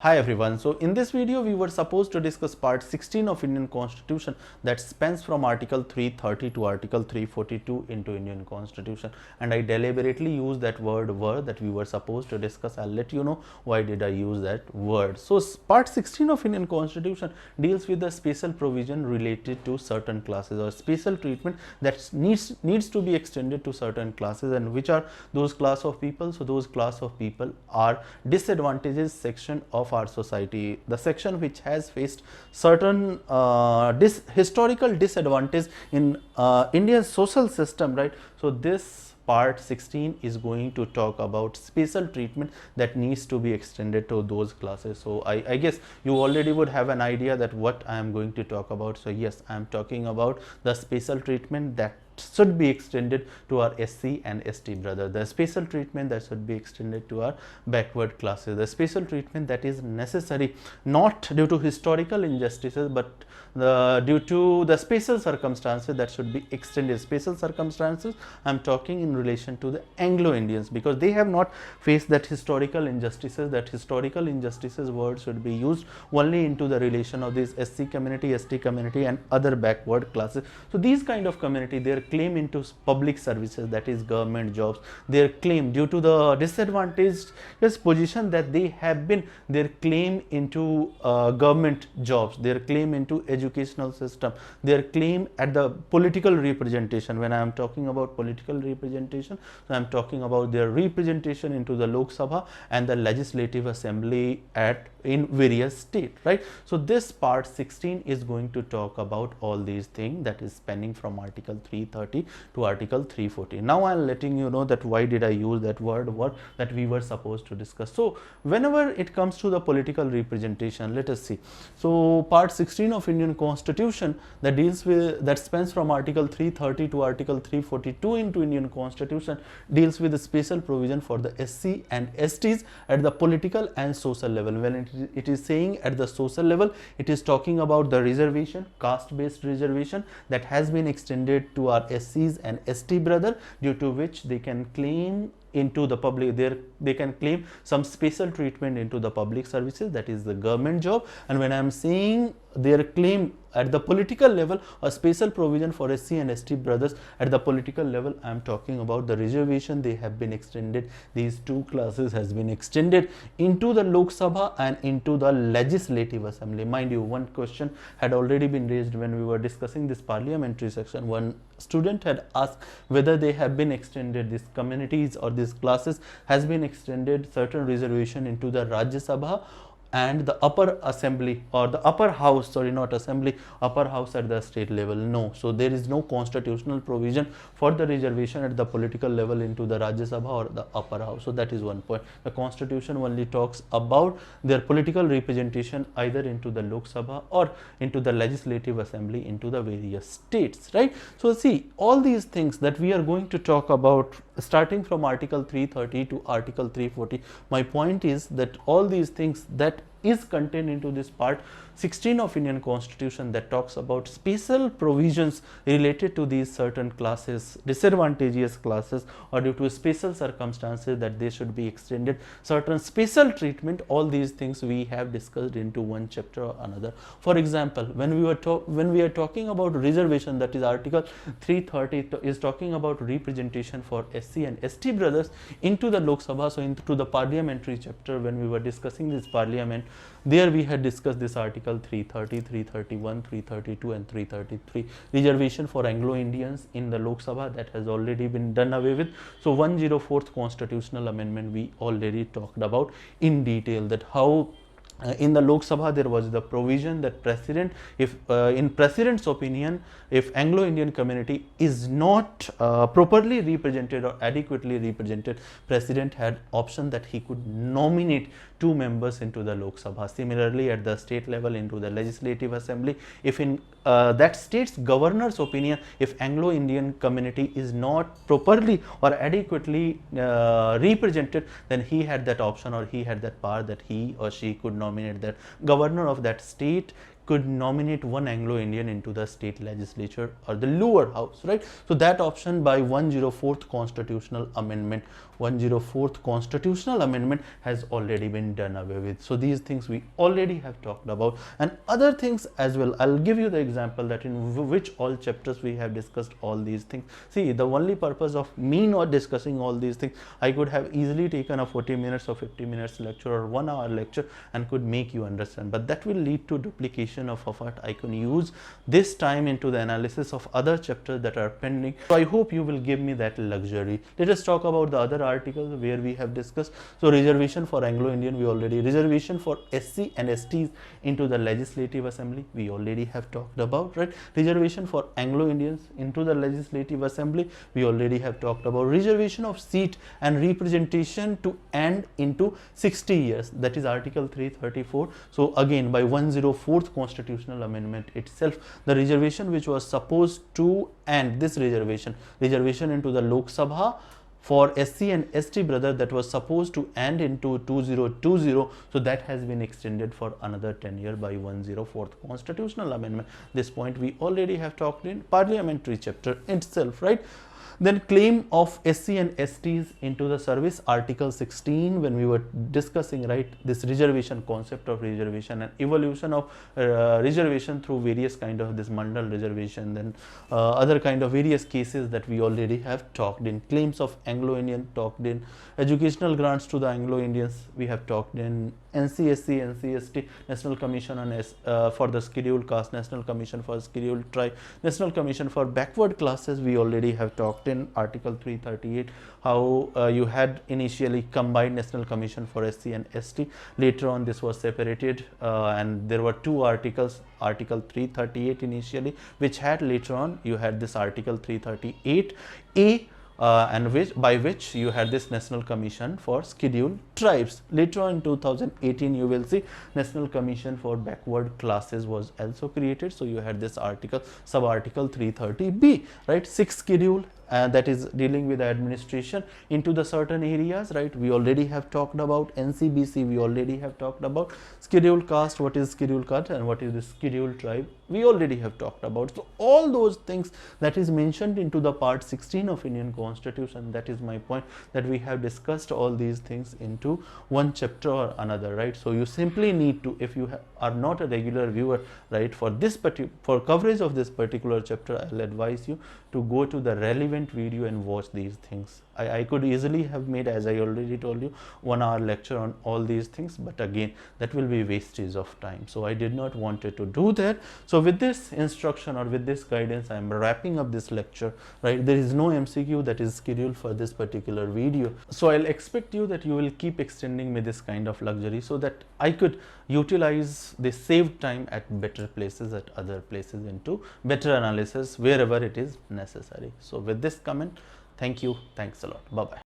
Hi everyone. So in this video we were supposed to discuss part 16 of Indian Constitution that spans from Article 330 to Article 342 into Indian Constitution, and I deliberately used that word that we were supposed to discuss. I'll let you know why did I use that word. So part 16 of Indian Constitution deals with the special provision related to certain classes or special treatment that needs to be extended to certain classes. And which are those class of people? So those class of people are disadvantages section of our society, the section which has faced certain historical disadvantage in Indian social system, right? So this part 16 is going to talk about special treatment that needs to be extended to those classes. So I guess you already would have an idea that what I am going to talk about. So yes, I am talking about the special treatment that should be extended to our SC and ST brother, the special treatment that should be extended to our backward classes, the special treatment that is necessary not due to historical injustices but due to the special circumstances that should be extended. Special circumstances I am talking in relation to the Anglo-Indians, because they have not faced that historical injustices. That historical injustices word should be used only into the relation of this SC community, ST community and other backward classes. So these kind of community, their claim into public services, that is government jobs, their claim due to the disadvantaged position that they have been, their claim into government jobs, their claim into educational system, their claim at the political representation. When I am talking about political representation, so I am talking about their representation into the Lok Sabha and the Legislative Assembly in various states, right? So this part 16 is going to talk about all these things, that is spanning from Article 330 to Article 340. Now I am letting you know that why did I use that word that we were supposed to discuss. So whenever it comes to the political representation, let us see. So part 16 of Indian Constitution that deals with, that spans from Article 330 to Article 342 into Indian Constitution, deals with the special provision for the SC and STs at the political and social level. When it is saying at the social level, it is talking about the reservation, caste based reservation that has been extended to our SCs and ST brother, due to which they can claim into the public, they can claim some special treatment into the public services, that is the government job. And when I am saying their claim at the political level, a special provision for SC and ST brothers at the political level, I am talking about the reservation. They have been extended, these two classes has been extended into the Lok Sabha and into the Legislative Assembly. Mind you, one question had already been raised when we were discussing this parliamentary section. One student had asked whether they have been extended, these communities or these classes has been extended certain reservation into the Rajya Sabha and the upper assembly or the upper house, sorry, not assembly, upper house at the state level. No, so there is no constitutional provision for the reservation at the political level into the Rajya Sabha or the upper house. So that is one point. The constitution only talks about their political representation either into the Lok Sabha or into the Legislative Assembly into the various states, right? So see, all these things that we are going to talk about starting from Article 330 to Article 340, my point is that all these things that is contained into this part 16 of Indian Constitution that talks about special provisions related to these certain classes, disadvantageous classes, or due to special circumstances that they should be extended certain special treatment. All these things we have discussed into one chapter or another. For example, when we are talking about reservation, that is Article 330 is talking about representation for SC and ST brothers into the Lok Sabha. So into the parliamentary chapter, when we were discussing this parliament, there we had discussed this Article 330, 331, 332 and 333, reservation for Anglo-Indians in the Lok Sabha, that has already been done away with. So 104th constitutional amendment we already talked about in detail, that how in the Lok Sabha there was the provision that president, if in president's opinion, if Anglo-Indian community is not properly represented or adequately represented, president had option that he could nominate 2 members into the Lok Sabha. Similarly, at the state level into the Legislative Assembly, if in that state's governor's opinion, if Anglo-Indian community is not properly or adequately represented, then he had that option or he had that power that he or she could nominate that governor of that state could nominate one Anglo-Indian into the state legislature or the lower house, right? So that option by 104th constitutional amendment 104th constitutional amendment has already been done away with. So these things we already have talked about, and other things as well. I'll give you the example that in which all chapters we have discussed all these things. See, the only purpose of me not discussing all these things, I could have easily taken a 40 minutes or 50 minutes lecture or 1 hour lecture and could make you understand, but that will lead to duplication of effort. I can use this time into the analysis of other chapters that are pending. So I hope you will give me that luxury. Let us talk about the other articles where we have discussed. So reservation for Anglo-Indian, we already, reservation for SC and STs into the Legislative Assembly, we already have talked about, right? Reservation for Anglo-Indians into the Legislative Assembly, we already have talked about. Reservation of seat and representation to end into 60 years, that is Article 334. So again, by 104th constitutional amendment itself, the reservation which was supposed to end, this reservation into the Lok Sabha for SC and ST brother, that was supposed to end into 2020, so that has been extended for another 10 years by 104th constitutional amendment. This point we already have talked in parliamentary chapter itself, right? Then claim of SC and STs into the service, Article 16, when we were discussing, right, this reservation, concept of reservation and evolution of reservation through various kind of this mandal reservation, then other kind of various cases that we already have talked in. Claims of Anglo-Indian talked in. Educational grants to the Anglo-Indians we have talked in. NCSC, NCST, National Commission on for the Scheduled Caste, National Commission for Scheduled Tribe, National Commission for Backward Classes, we already have talked in Article 338, how you had initially combined National Commission for SC and ST. Later on this was separated, and there were two articles, Article 338 initially, which had later on you had this Article 338A, and by which you had this National Commission for Scheduled Tribes. Later on in 2018 you will see National Commission for Backward Classes was also created. So you had this article, sub article 330B, right? 6th schedule, that is dealing with the administration into the certain areas, right? We already have talked about NCBC, we already have talked about scheduled caste, what is scheduled caste and what is the scheduled tribe, we already have talked about. So all those things that is mentioned into the part 16 of Indian Constitution, that is my point, that we have discussed all these things into one chapter or another, right? So you simply need to, if you are not a regular viewer, right, for this for coverage of this particular chapter, I'll advise you to go to the relevant video and watch these things. I could easily have made, as I already told you, 1 hour lecture on all these things, but again that will be wastage of time, so I did not wanted to do that. So with this instruction or with this guidance, I am wrapping up this lecture, right? There is no MCQ that is scheduled for this particular video, so I'll expect you that you will keep extending me this kind of luxury so that I could utilize the saved time at better places, at other places, into better analysis wherever it is necessary. So with this comment, thank you, thanks a lot, bye bye.